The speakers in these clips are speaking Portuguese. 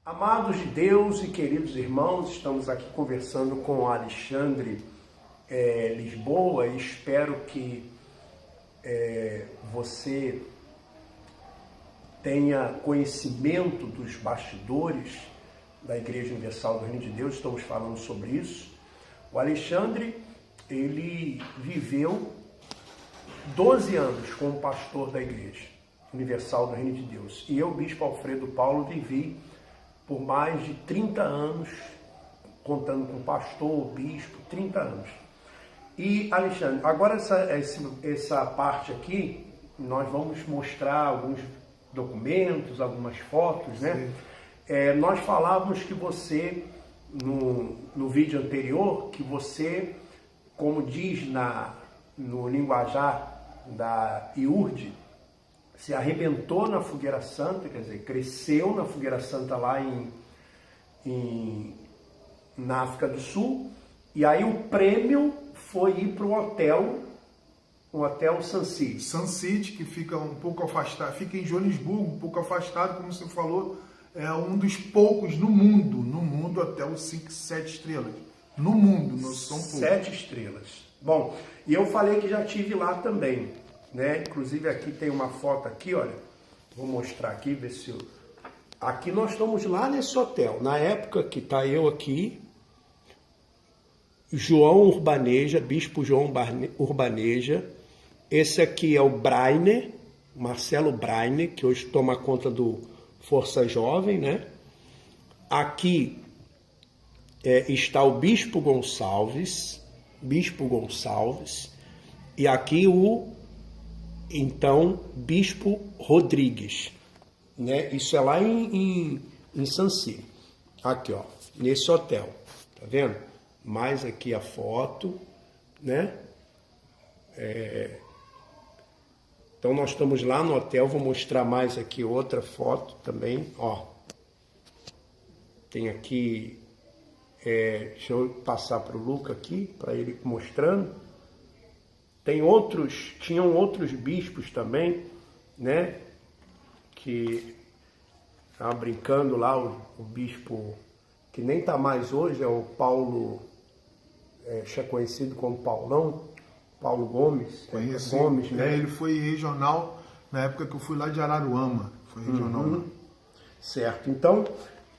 Amados de Deus e queridos irmãos, estamos aqui conversando com Alexandre Lisboa e espero que você tenha conhecimento dos bastidores da Igreja Universal do Reino de Deus. Estamos falando sobre isso. O Alexandre, ele viveu 12 anos como pastor da Igreja Universal do Reino de Deus. E eu, Bispo Alfredo Paulo, vivi por mais de 30 anos, contando com pastor, bispo, 30 anos. E, Alexandre, agora essa parte aqui, nós vamos mostrar alguns documentos, algumas fotos, né? Nós falávamos que você, no vídeo anterior, que você, como diz no linguajar da IURD, se arrebentou na Fogueira Santa, quer dizer, cresceu na Fogueira Santa lá na África do Sul, e aí o prêmio foi ir para o Hotel Sun City. Sun City, que fica um pouco afastado, fica em Joanesburgo, um pouco afastado, como você falou, é um dos poucos no mundo hotel 5, 7 estrelas. No mundo, não são poucos. 7 estrelas. Bom, e eu falei que já tive lá também, né? Inclusive aqui tem uma foto aqui, olha, vou mostrar aqui, ver se aqui nós estamos lá nesse hotel, na época que tá eu aqui, João Urbaneja, Bispo João Urbaneja, esse aqui é o Brainer, Marcelo Brainer, que hoje toma conta do Força Jovem, né? Aqui está o Bispo Gonçalves, e aqui então, Bispo Rodrigues, né? Isso é lá em Sancy. Aqui, ó, nesse hotel, tá vendo? Mais aqui a foto, né? Então, nós estamos lá no hotel, vou mostrar mais aqui outra foto também, ó. Tem aqui, deixa eu passar para o Luca aqui, para ele mostrando. Tinham outros bispos também, né? Que estavam brincando lá, o bispo, que nem está mais hoje, é o Paulo, já conhecido como Paulão, Paulo Gomes. Conheci, Gomes, né? Ele foi regional na época que eu fui lá de Araruama, foi regional. Uhum. Certo, então,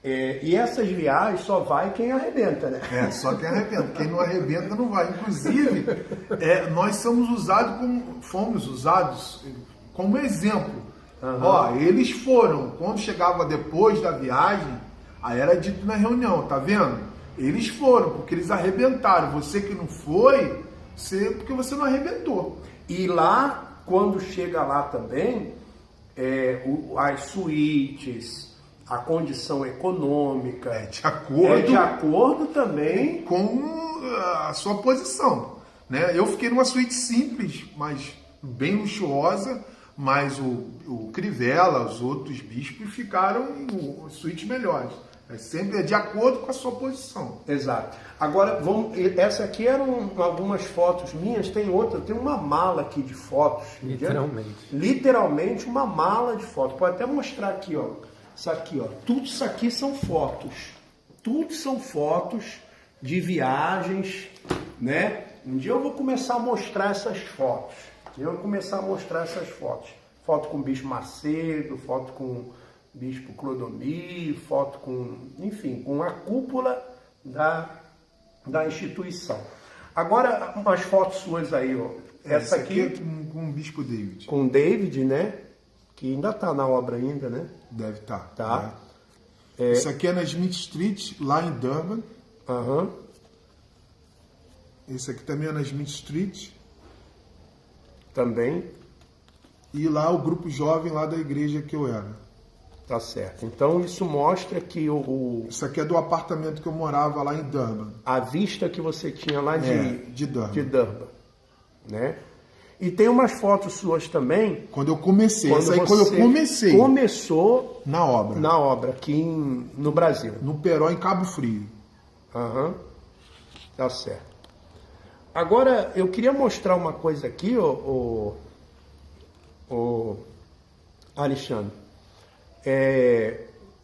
e essas viagens só vai quem arrebenta, né? Só quem arrebenta. Quem não arrebenta não vai. Inclusive, nós fomos usados como exemplo. Uhum. Ó, eles foram, quando chegava depois da viagem, aí era dito na reunião, tá vendo? Eles foram, porque eles arrebentaram. Você que não foi, porque você não arrebentou. E lá, quando chega lá também, as suítes, a condição econômica é de acordo também com a sua posição, né? Eu fiquei numa suíte simples, mas bem luxuosa, mas o Crivella, os outros bispos ficaram em suítes melhores. Sempre de acordo com a sua posição. Exato. Agora, essa aqui eram algumas fotos minhas, tem uma mala aqui de fotos. Literalmente uma mala de fotos. Pode até mostrar aqui, ó. Isso aqui, ó. Tudo isso aqui são fotos. Tudo são fotos de viagens, né? Um dia eu vou começar a mostrar essas fotos. Foto com o Bispo Macedo, foto com o Bispo Clodomir, foto com a cúpula da instituição. Agora, umas fotos suas aí, ó. Essa aqui é com o Bispo David. Com o David, né? Que ainda está na obra ainda, né? Deve estar. Tá. Isso aqui é na Smith Street, lá em Durban. Uhum. Esse aqui também é na Smith Street. Também. E lá o grupo jovem lá da igreja que eu era. Tá certo. Então isso mostra que Isso aqui é do apartamento que eu morava lá em Durban. A vista que você tinha lá de Durban. Né? E tem umas fotos suas também. Quando eu comecei. Quando eu comecei. Começou na obra. Na obra, aqui no Brasil. No Peró, em Cabo Frio. Aham. Tá certo. Agora, eu queria mostrar uma coisa aqui, Alexandre.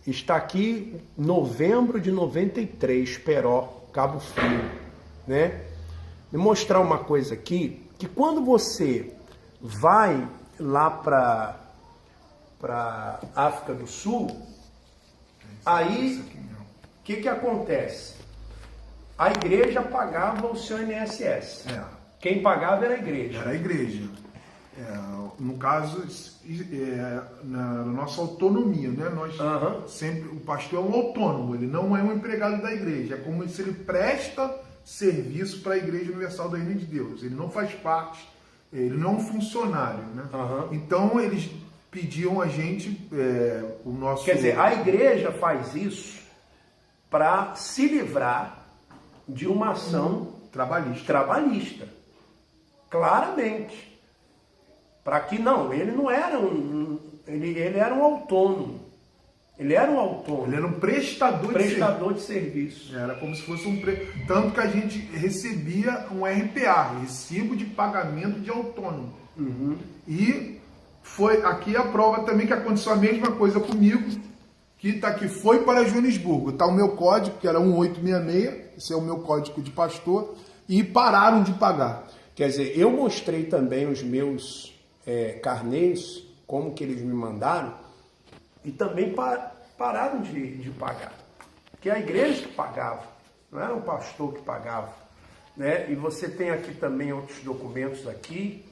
está aqui novembro de 93, Peró, Cabo Frio, né? Vou mostrar uma coisa aqui, que quando você vai lá para África do Sul, aí o que acontece? A igreja pagava o seu INSS. Quem pagava era a igreja. Era a igreja. No caso, na nossa autonomia, né? Nós sempre, o pastor é um autônomo, ele não é um empregado da igreja. É como se ele presta serviço para a Igreja Universal da Reino de Deus. Ele não faz parte, ele não é um funcionário, né? Então eles pediam a gente o nosso. Quer dizer, a igreja faz isso para se livrar de uma ação trabalhista. Claramente. Para que não, ele não era ele era um autônomo. Ele era um autônomo. Ele era um prestador de serviço. Era como se fosse tanto que a gente recebia um RPA, Recibo de Pagamento de Autônomo. E foi aqui a prova também que aconteceu a mesma coisa comigo, que está aqui, foi para Joanesburgo. Está o meu código, que era 1866, esse é o meu código de pastor, e pararam de pagar. Quer dizer, eu mostrei também os meus carnês, como que eles me mandaram, e também pararam de pagar. Porque a igreja que pagava, não era o pastor que pagava. Né? E você tem aqui também outros documentos aqui.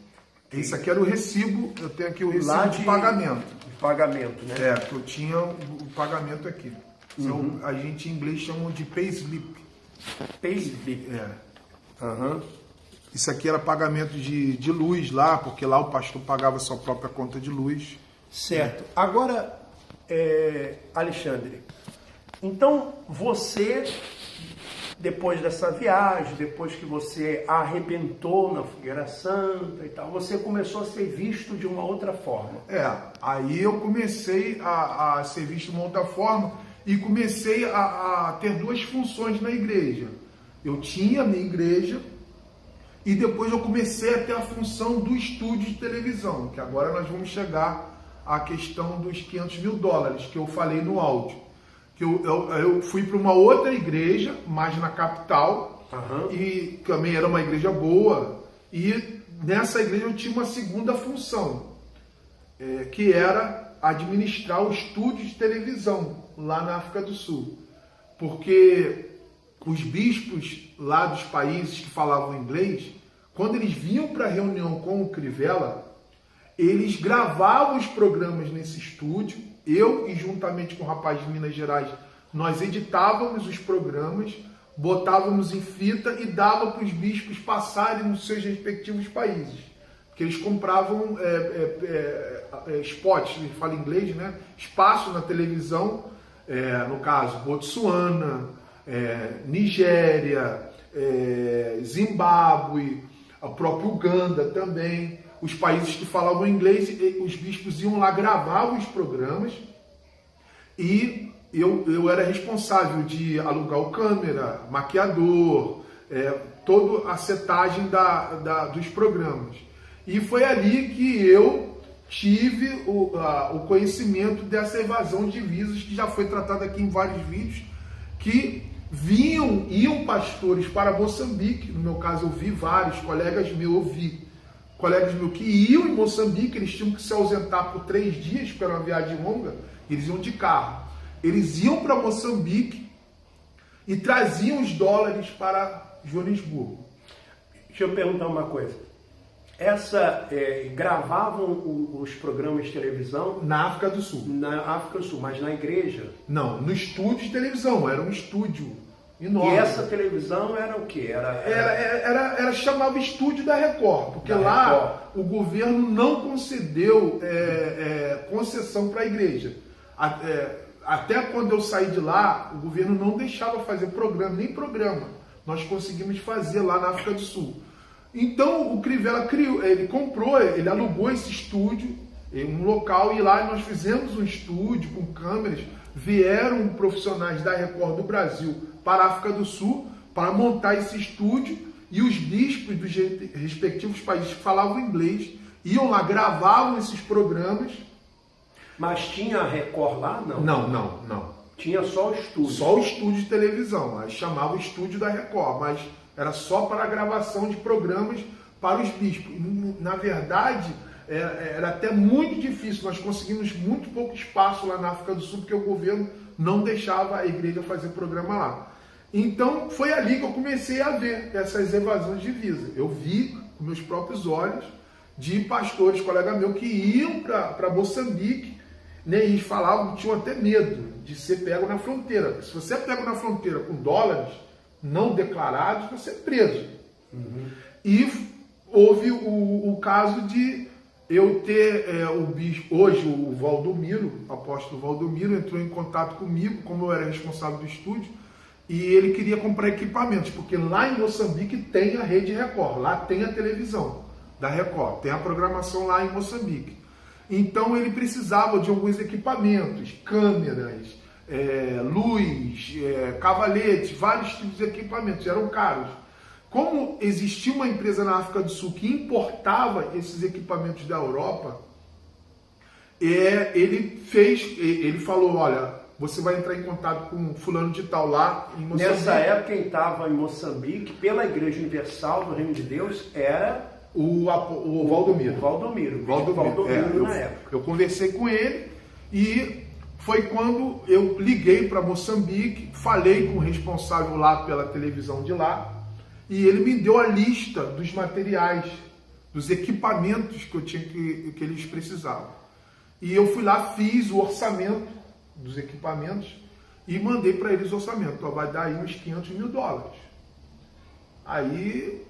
Esse aqui era o recibo, eu tenho aqui o recibo de pagamento. De pagamento, né? Que eu tinha o pagamento aqui. A gente em inglês chama de payslip. Payslip. Isso aqui era pagamento de luz lá, porque lá o pastor pagava sua própria conta de luz. Certo. Agora, Alexandre, então você, depois dessa viagem, depois que você arrebentou na fogueira santa e tal, você começou a ser visto de uma outra forma. Aí eu comecei a ser visto de uma outra forma e comecei a ter duas funções na igreja. Eu tinha a minha igreja e depois eu comecei a ter a função do estúdio de televisão, que agora nós vamos chegar à questão dos $500 mil, que eu falei no áudio. Que eu fui para uma outra igreja, mais na capital, e também era uma igreja boa, e nessa igreja eu tinha uma segunda função, que era administrar o estúdio de televisão lá na África do Sul. Porque os bispos lá dos países que falavam inglês, quando eles vinham para a reunião com o Crivella, eles gravavam os programas nesse estúdio. Eu, e juntamente com o rapaz de Minas Gerais, nós editávamos os programas, botávamos em fita e dava para os bispos passarem nos seus respectivos países. Porque eles compravam spots, ele fala inglês, né? Espaço na televisão, no caso, Botsuana, Nigéria, Zimbábue, o próprio Uganda também. Os países que falavam inglês, os bispos iam lá, gravavam os programas e eu era responsável de alugar o câmera, maquiador, toda a setagem dos programas. E foi ali que eu tive o conhecimento dessa evasão de divisas, que já foi tratada aqui em vários vídeos, que iam pastores para Moçambique. No meu caso eu vi vários, colegas meus que iam em Moçambique, eles tinham que se ausentar por 3 dias para uma viagem longa, eles iam de carro. Eles iam para Moçambique e traziam os dólares para Joanesburgo. Deixa eu perguntar uma coisa. Gravavam os programas de televisão na África do Sul. Na África do Sul, mas na igreja? Não, no estúdio de televisão, era um estúdio enorme. E essa televisão era o quê? Chamava Estúdio da Record, porque lá o governo não concedeu concessão para a igreja. Até quando eu saí de lá, o governo não deixava fazer programa, nem programa. Nós conseguimos fazer lá na África do Sul. Então o Crivella ele alugou esse estúdio, um local, e lá nós fizemos um estúdio com câmeras. Vieram profissionais da Record do Brasil para a África do Sul para montar esse estúdio, e os bispos dos respectivos países que falavam inglês iam lá, gravavam esses programas Mas tinha a Record lá? Não. Não. Tinha só o estúdio. Só o estúdio de televisão. Aí chamava o estúdio da Record, mas era só para a gravação de programas para os bispos. Na verdade, era até muito difícil. Nós conseguimos muito pouco espaço lá na África do Sul, porque o governo não deixava a igreja fazer programa lá. Então, foi ali que eu comecei a ver essas evasões de visa. Eu vi com meus próprios olhos de pastores, colega meu, que iam para Moçambique, né, e falavam, tinham até medo de ser pego na fronteira. Se você é pego na fronteira com dólares não declarados, você é preso. Uhum. E houve o caso de eu ter o bispo, hoje o Valdomiro, o apóstolo Valdomiro, entrou em contato comigo, como eu era responsável do estúdio, e ele queria comprar equipamentos, porque lá em Moçambique tem a Rede Record, lá tem a televisão da Record, tem a programação lá em Moçambique. Então ele precisava de alguns equipamentos, câmeras, luz, cavaletes, vários tipos de equipamentos, eram caros. Como existia uma empresa na África do Sul que importava esses equipamentos da Europa, ele falou, olha, você vai entrar em contato com fulano de tal lá em Moçambique. Nessa época, quem estava em Moçambique, pela Igreja Universal do Reino de Deus, era o Valdomiro. Valdomiro na época. Eu conversei com ele e foi quando eu liguei para Moçambique, falei com o responsável lá pela televisão de lá, e ele me deu a lista dos materiais, dos equipamentos que eles precisavam. E eu fui lá, fiz o orçamento dos equipamentos e mandei para eles o orçamento. Então, vai dar aí uns $500 mil. Aí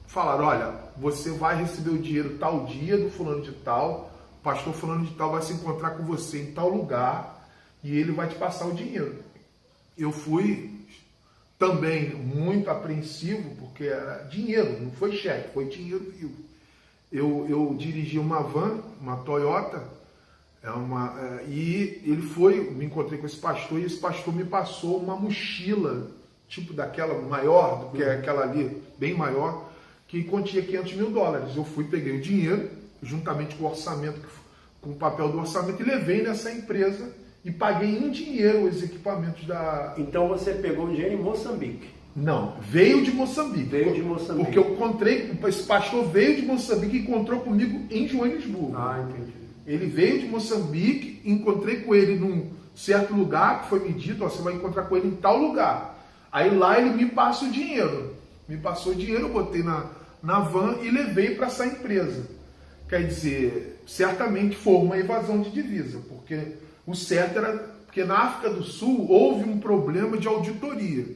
falaram, olha, você vai receber o dinheiro tal dia do fulano de tal, o pastor fulano de tal vai se encontrar com você em tal lugar e ele vai te passar o dinheiro. Eu fui também muito apreensivo, porque era dinheiro, não foi cheque, foi dinheiro vivo. Eu dirigi uma van, uma Toyota, e me encontrei com esse pastor, e esse pastor me passou uma mochila, tipo daquela maior, do que aquela ali, bem maior, que continha $500 mil. Eu fui, peguei o dinheiro, juntamente com o orçamento, com o papel do orçamento, e levei nessa empresa e paguei em dinheiro os equipamentos da... Então você pegou o dinheiro em Moçambique? Não, veio de Moçambique. Veio de Moçambique. Porque eu encontrei, esse pastor veio de Moçambique e encontrou comigo em Joanesburgo. Ah, entendi. Ele veio de Moçambique, encontrei com ele num certo lugar, que foi me dito, você vai encontrar com ele em tal lugar. Aí lá ele me passa o dinheiro. Me passou o dinheiro, eu botei na van e levei para essa empresa. Quer dizer, certamente foi uma evasão de divisa, porque o certo era, porque na África do Sul houve um problema de auditoria.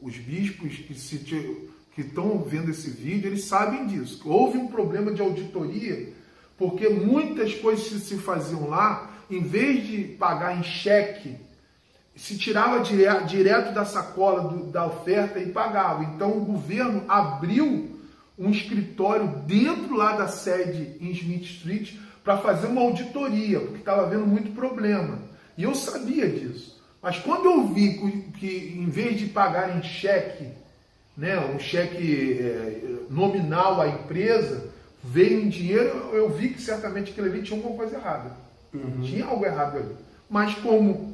Os bispos que estão vendo esse vídeo, eles sabem disso. Houve um problema de auditoria, porque muitas coisas que se faziam lá, em vez de pagar em cheque, se tirava direto da sacola da oferta e pagava. Então o governo abriu um escritório dentro lá da sede em Smith Street para fazer uma auditoria, porque estava havendo muito problema. E eu sabia disso. Mas quando eu vi que em vez de pagar em cheque, né, um cheque nominal à empresa, veio em dinheiro, eu vi que certamente aquilo ali tinha alguma coisa errada. Uhum. Tinha algo errado ali. Mas como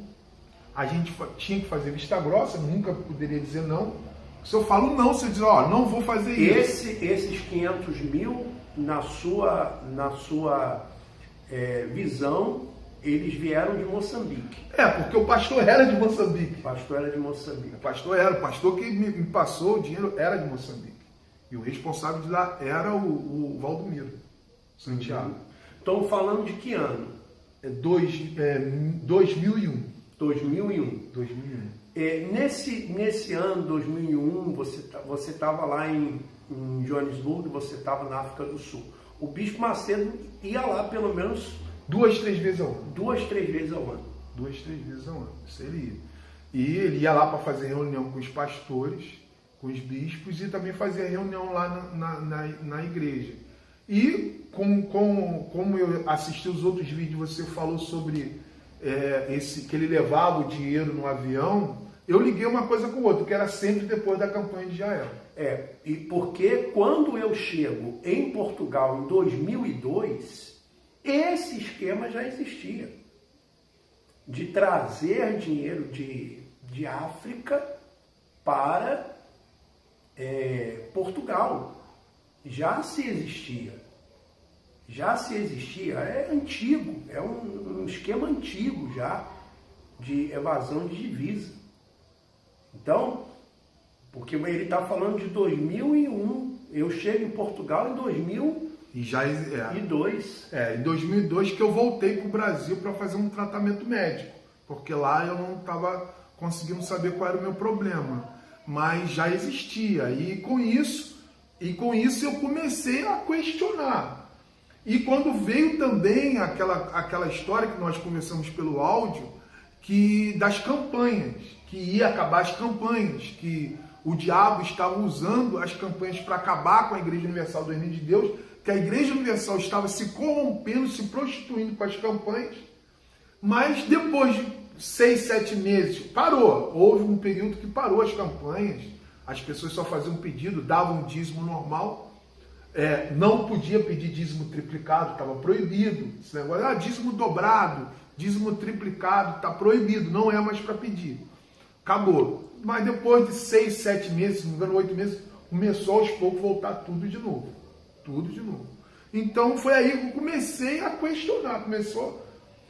a gente tinha que fazer vista grossa, nunca poderia dizer não. Se eu falo não, você diz, não vou fazer isso. Esses $500 mil, na sua visão, eles vieram de Moçambique. Porque o pastor era de Moçambique. O pastor era de Moçambique. O pastor que me passou o dinheiro era de Moçambique. E o responsável de lá era o Valdomiro Santiago. Estão falando de que ano? 2001. 2001. Nesse ano, 2001, você estava lá em Joanesburgo, você estava na África do Sul. O Bispo Macedo ia lá pelo menos 2, 3 vezes ao ano. 2, 3 vezes ao ano. 2, 3 vezes ao ano. Isso ele ia. E ele ia lá para fazer reunião com os pastores, com os bispos, e também fazia reunião lá na igreja. E como eu assisti os outros vídeos, você falou sobre que ele levava o dinheiro no avião, eu liguei uma coisa com outra, que era sempre depois da campanha de Israel. E porque quando eu chego em Portugal em 2002, Esse esquema já existia, de trazer dinheiro de África para Portugal. Já se existia, é antigo, é um esquema antigo já de evasão de divisa. Então, porque ele está falando de 2001, eu chego em Portugal em 2002. Em 2002 que eu voltei para o Brasil para fazer um tratamento médico, porque lá eu não estava conseguindo saber qual era o meu problema, mas já existia, e com isso eu comecei a questionar. E quando veio também aquela história que nós conversamos pelo áudio, que das campanhas, que ia acabar as campanhas, que o diabo estava usando as campanhas para acabar com a Igreja Universal do Reino de Deus, que a Igreja Universal estava se corrompendo, se prostituindo com as campanhas, mas depois de 6, 7 meses, parou. Houve um período que parou as campanhas, as pessoas só faziam pedido, davam dízimo normal, não podia pedir dízimo triplicado, estava proibido. Esse negócio, dízimo dobrado, dízimo triplicado, está proibido, não é mais para pedir. Acabou. Mas depois de 6, 7 meses, se não me engano, 8 meses, começou aos poucos a voltar tudo de novo. Tudo de novo. Então foi aí que eu comecei a questionar,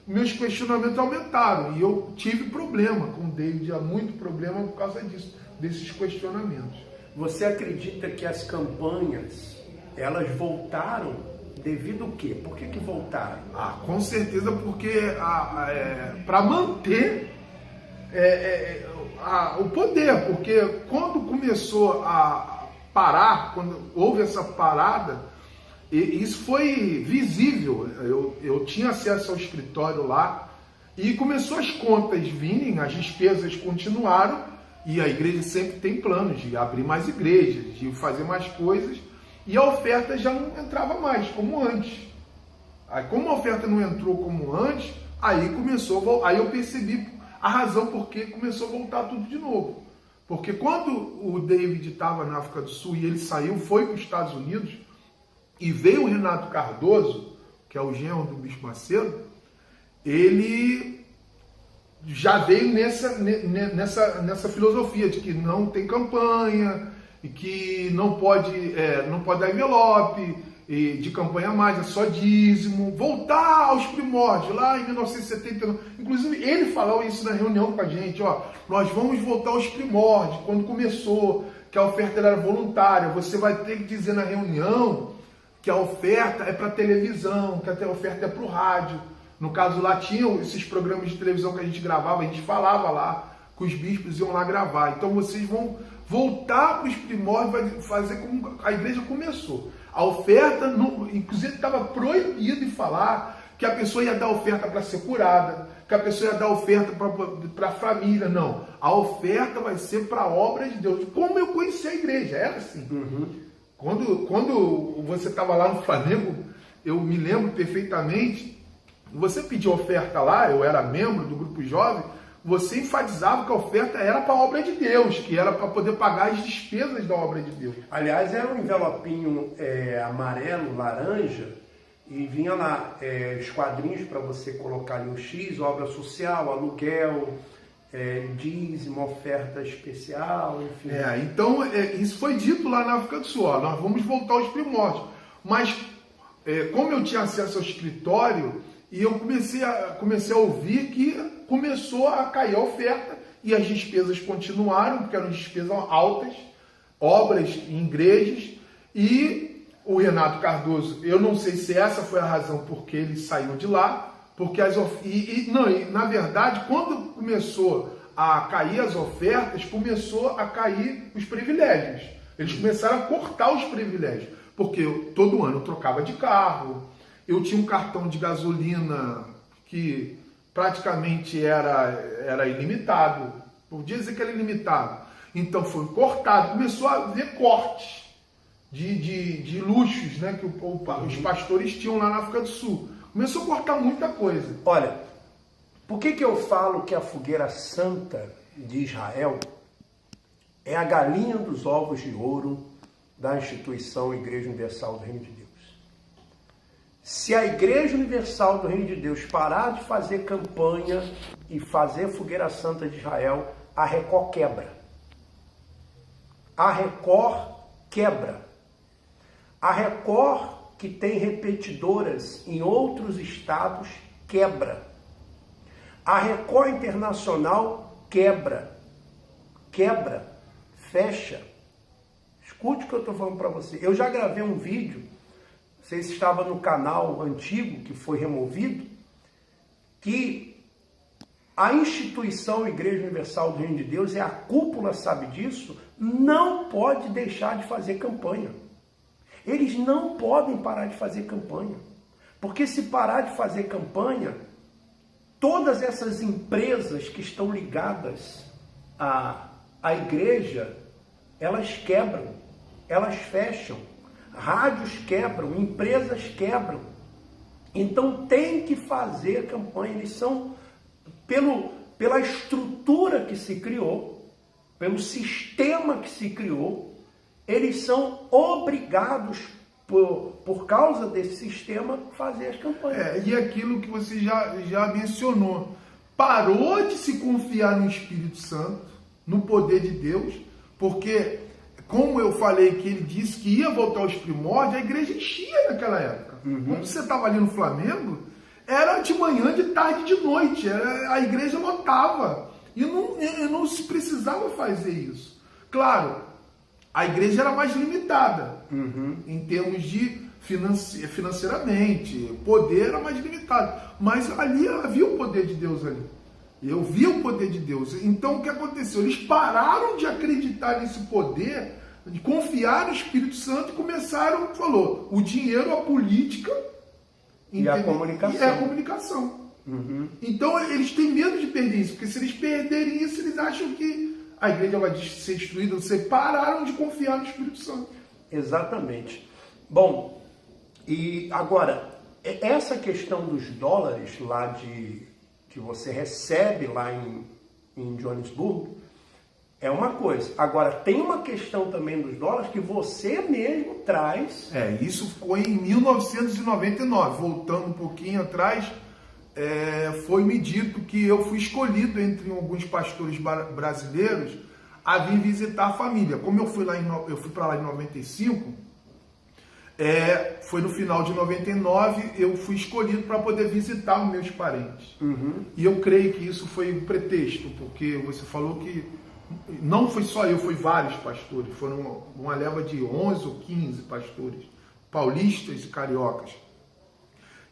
meus questionamentos aumentaram e eu tive problema com o David, muito problema por causa disso, desses questionamentos. Você acredita que as campanhas, elas voltaram devido ao quê? Por que voltaram? Com certeza porque para manter o poder, porque quando começou a parar, quando houve essa parada, isso foi visível. Eu tinha acesso ao escritório lá e começou as contas virem, as despesas continuaram e a igreja sempre tem planos de abrir mais igrejas, de fazer mais coisas e a oferta já não entrava mais como antes. Aí, como a oferta não entrou como antes, aí eu percebi a razão por que começou a voltar tudo de novo. Porque quando o David estava na África do Sul e ele saiu, foi para os Estados Unidos, e veio o Renato Cardoso, que é o genro do Bispo Macedo, ele já veio nessa filosofia de que não tem campanha, e que não pode dar envelope de campanha mais, é só dízimo, voltar aos primórdios, lá em 1979. Inclusive, ele falou isso na reunião com a gente, nós vamos voltar aos primórdios, quando começou, que a oferta era voluntária, você vai ter que dizer na reunião que a oferta é para televisão, que a oferta é para o rádio. No caso, lá tinham esses programas de televisão que a gente gravava, a gente falava lá, que os bispos iam lá gravar. Então, vocês vão voltar para os primórdios, vai fazer como a igreja começou. A oferta, inclusive, estava proibido de falar que a pessoa ia dar oferta para ser curada, que a pessoa ia dar oferta para a família. Não, a oferta vai ser para a obra de Deus. Como eu conheci a igreja, era assim. Quando você estava lá no Flamengo, eu me lembro perfeitamente, você pediu oferta lá, eu era membro do grupo jovem, você enfatizava que a oferta era para a obra de Deus, que era para poder pagar as despesas da obra de Deus. Aliás, era um envelopinho amarelo, laranja, e vinha lá os quadrinhos para você colocar ali o X, obra social, aluguel, dízimo, oferta especial, enfim. Então, isso foi dito lá na África do Sul, nós vamos voltar aos primórdios. Mas, como eu tinha acesso ao escritório, e eu comecei a ouvir que começou a cair a oferta e as despesas continuaram, porque eram despesas altas, obras em igrejas, e o Renato Cardoso, eu não sei se essa foi a razão por que ele saiu de lá, porque na verdade, quando começou a cair as ofertas, começou a cair os privilégios. Eles começaram a cortar os privilégios, porque todo ano eu trocava de carro, eu tinha um cartão de gasolina que praticamente era ilimitado, podia dizer que era ilimitado, então foi cortado, começou a haver cortes de luxos, né, que os pastores tinham lá na África do Sul, começou a cortar muita coisa. Olha, por que eu falo que a fogueira santa de Israel é a galinha dos ovos de ouro da instituição Igreja Universal do Reino de Deus? Se a Igreja Universal do Reino de Deus parar de fazer campanha e fazer Fogueira Santa de Israel, a Record quebra. A Record quebra. A Record, que tem repetidoras em outros estados, quebra. A Record Internacional quebra. Quebra. Fecha. Escute o que eu estou falando para você. Eu já gravei um vídeo, não sei se estava no canal antigo, que foi removido, que a instituição Igreja Universal do Reino de Deus, a cúpula sabe disso, não pode deixar de fazer campanha. Eles não podem parar de fazer campanha. Porque se parar de fazer campanha, todas essas empresas que estão ligadas à igreja, elas quebram, elas fecham, rádios quebram, empresas quebram. Então tem que fazer campanha. Eles são, pela estrutura que se criou, pelo sistema que se criou, eles são obrigados, por causa desse sistema, a fazer as campanhas. E aquilo que você já mencionou, parou de se confiar no Espírito Santo, no poder de Deus, porque, como eu falei que ele disse que ia voltar aos primórdios, a igreja enchia naquela época. Quando você estava ali no Flamengo, era de manhã, de tarde, de noite, a igreja lotava, e não se precisava fazer isso. Claro, a igreja era mais limitada, em termos de financeiramente, o poder era mais limitado, mas ali havia o poder de Deus ali. Eu vi o poder de Deus. Então o que aconteceu? Eles pararam de acreditar nesse poder, de confiar no Espírito Santo e começaram, o dinheiro, a política e a comunicação. Então eles têm medo de perder isso, porque se eles perderem isso, eles acham que a igreja vai ser destruída. Vocês pararam de confiar no Espírito Santo. Exatamente. Bom, e agora, essa questão dos dólares lá que você recebe lá em Joanesburgo é uma coisa. Agora, tem uma questão também dos dólares que você mesmo traz. Isso ficou em 1999. Voltando um pouquinho atrás, foi-me dito que eu fui escolhido entre alguns pastores brasileiros a vir visitar a família. Como eu fui para lá em 95, foi no final de 99, eu fui escolhido para poder visitar os meus parentes. E eu creio que isso foi um pretexto, porque você falou que não foi só eu, foi vários pastores. Foram uma leva de 11 ou 15 pastores, paulistas e cariocas.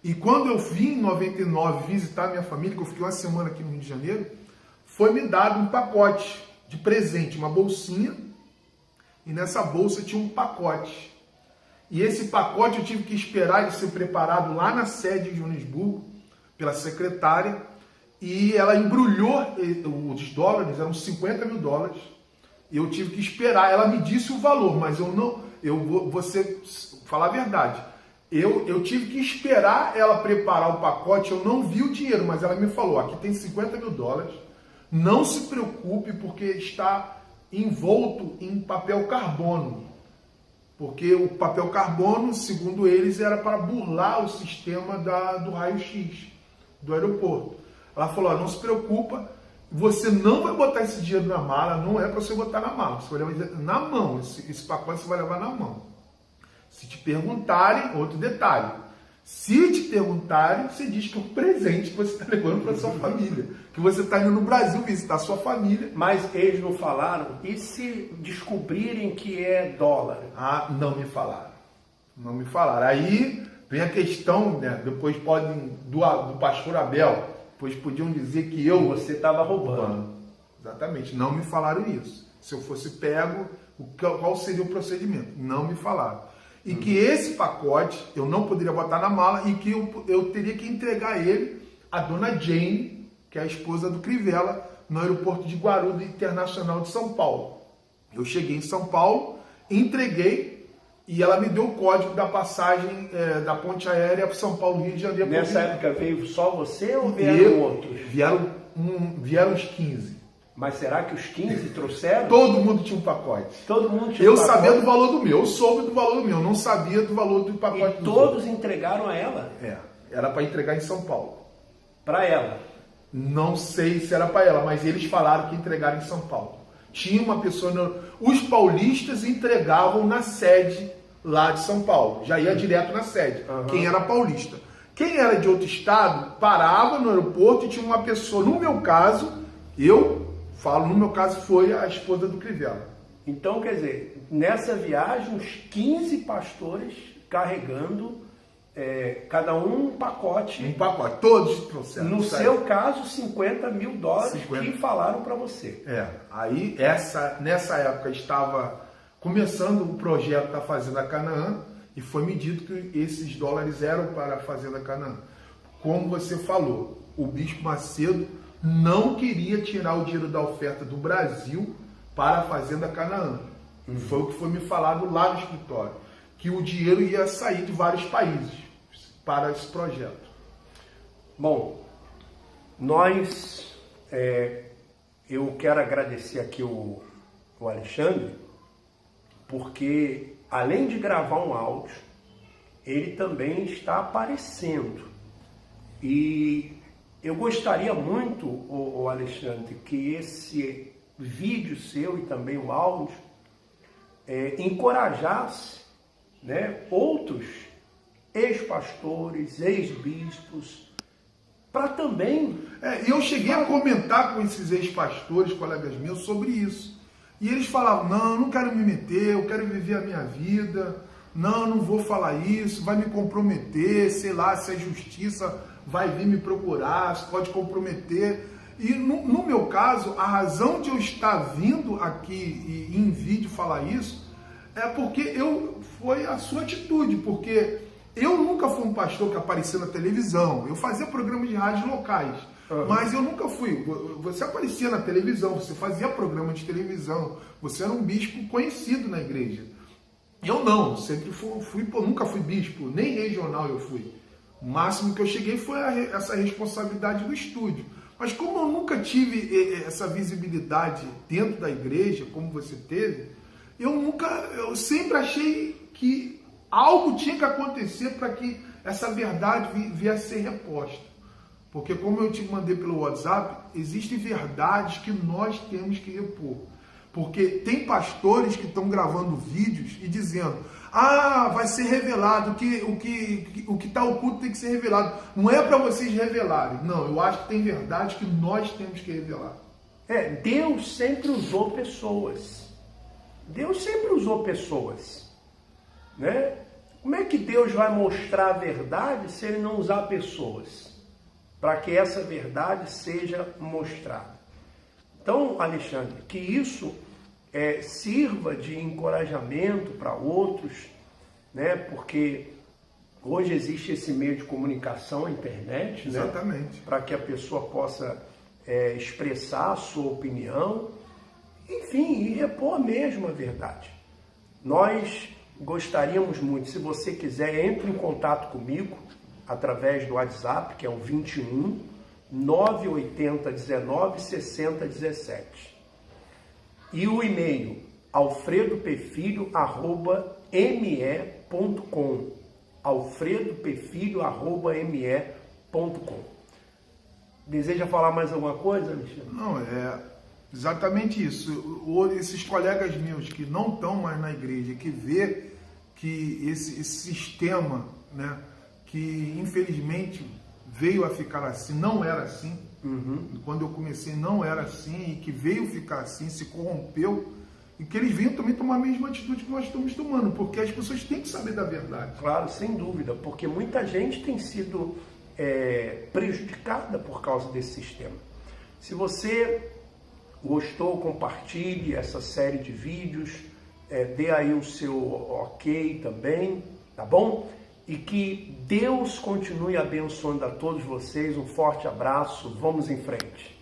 E quando eu vim em 99 visitar minha família, que eu fiquei uma semana aqui no Rio de Janeiro, foi-me dado um pacote de presente, uma bolsinha, e nessa bolsa tinha um pacote. E esse pacote eu tive que esperar ele ser preparado lá na sede de Joanesburgo, pela secretária, e ela embrulhou os dólares, eram 50 mil dólares, e eu tive que esperar. Ela me disse o valor, mas você falar a verdade, eu tive que esperar ela preparar o pacote. Eu não vi o dinheiro, mas ela me falou, aqui tem 50 mil dólares, não se preocupe porque está envolto em papel carbono. Porque o papel carbono, segundo eles, era para burlar o sistema do raio-x do aeroporto. Ela falou, não se preocupa, você não vai botar esse dinheiro na mala, não é para você botar na mala, você vai levar na mão, esse pacote você vai levar na mão. Se te perguntarem, outro detalhe, se te perguntarem, você diz que é um presente que você está levando para sua família, que você está indo no Brasil visitar a sua família. Mas eles não falaram? E se descobrirem que é dólar? Não me falaram. Não me falaram. Aí vem a questão, né? Depois podem, do pastor Abel, depois podiam dizer que você estava roubando. Exatamente. Não me falaram isso. Se eu fosse pego, qual seria o procedimento? Não me falaram. E que esse pacote eu não poderia botar na mala e que eu teria que entregar ele à dona Jane, que é a esposa do Crivella, no aeroporto de Guarulhos Internacional de São Paulo. Eu cheguei em São Paulo, entreguei e ela me deu o código da passagem da ponte aérea para São Paulo, Rio de Janeiro. Nessa época veio só você ou vieram outros? Vieram uns 15. Mas será que os 15 trouxeram? Todo mundo tinha um pacote. Todo mundo tinha Eu um pacote. sabia do valor do meu, eu soube do valor do meu, não sabia do valor do pacote E do todos entregaram a ela? Era para entregar em São Paulo. Para ela? Não sei se era para ela, mas eles falaram que entregaram em São Paulo. Tinha uma pessoa... Os paulistas entregavam na sede lá de São Paulo. Já ia direto na sede. Quem era paulista. Quem era de outro estado, parava no aeroporto e tinha uma pessoa. No meu caso, no meu caso, foi a esposa do Crivella. Então, quer dizer, nessa viagem, uns 15 pastores carregando, cada um pacote. Um pacote, todos trouxeram. No seu caso, $50 mil que falaram para você. Aí nessa época estava começando o projeto da Fazenda Canaã e foi me dito que esses dólares eram para a Fazenda Canaã. Como você falou, o Bispo Macedo não queria tirar o dinheiro da oferta do Brasil para a Fazenda Canaã. Foi o que foi me falado lá no escritório, que o dinheiro ia sair de vários países para esse projeto. Bom, eu quero agradecer aqui o Alexandre, porque além de gravar um áudio, ele também está aparecendo. E eu gostaria muito, o Alexandre, que esse vídeo seu e também o áudio encorajasse, né, outros ex-pastores, ex-bispos, para também... Eu cheguei a comentar com esses ex-pastores, colegas meus, sobre isso. E eles falavam, não, eu não quero me meter, eu quero viver a minha vida, não vou falar isso, vai me comprometer, sei lá, se a justiça vai vir me procurar, se pode comprometer. E no meu caso, a razão de eu estar vindo aqui e em vídeo falar isso é porque foi a sua atitude, porque eu nunca fui um pastor que aparecia na televisão, eu fazia programas de rádio locais, mas eu nunca fui. Você aparecia na televisão, você fazia programa de televisão, você era um bispo conhecido na igreja. Eu não, sempre nunca fui bispo, nem regional eu fui. O máximo que eu cheguei foi essa responsabilidade do estúdio. Mas como eu nunca tive essa visibilidade dentro da igreja, como você teve, eu sempre achei que algo tinha que acontecer para que essa verdade viesse a ser reposta. Porque como eu te mandei pelo WhatsApp, existem verdades que nós temos que repor. Porque tem pastores que estão gravando vídeos e dizendo, vai ser revelado, o que está oculto tem que ser revelado. Não é para vocês revelarem. Não, eu acho que tem verdades que nós temos que revelar. Deus sempre usou pessoas. Deus sempre usou pessoas. Né? Como é que Deus vai mostrar a verdade se Ele não usar pessoas? Para que essa verdade seja mostrada. Então, Alexandre, que isso sirva de encorajamento para outros, né? Porque hoje existe esse meio de comunicação, a internet, exatamente, né? Para que a pessoa possa expressar a sua opinião, enfim, e repor mesmo a verdade. Nós gostaríamos muito, se você quiser, entre em contato comigo através do WhatsApp, que é o 21 980 19 60 17. E o e-mail alfredopefilho@me.com. alfredopefilho@me.com. Deseja falar mais alguma coisa, Alexandre? Não, exatamente isso. Esses colegas meus que não estão mais na igreja, que vê que esse sistema, né, que infelizmente veio a ficar assim, não era assim. Quando eu comecei não era assim, e que veio ficar assim, se corrompeu, e que eles venham também tomar a mesma atitude que nós estamos tomando, porque as pessoas têm que saber da verdade. Claro, sem dúvida, porque muita gente tem sido prejudicada por causa desse sistema. Se você gostou, compartilhe essa série de vídeos, dê aí o seu ok também, tá bom? E que Deus continue abençoando a todos vocês. Um forte abraço. Vamos em frente.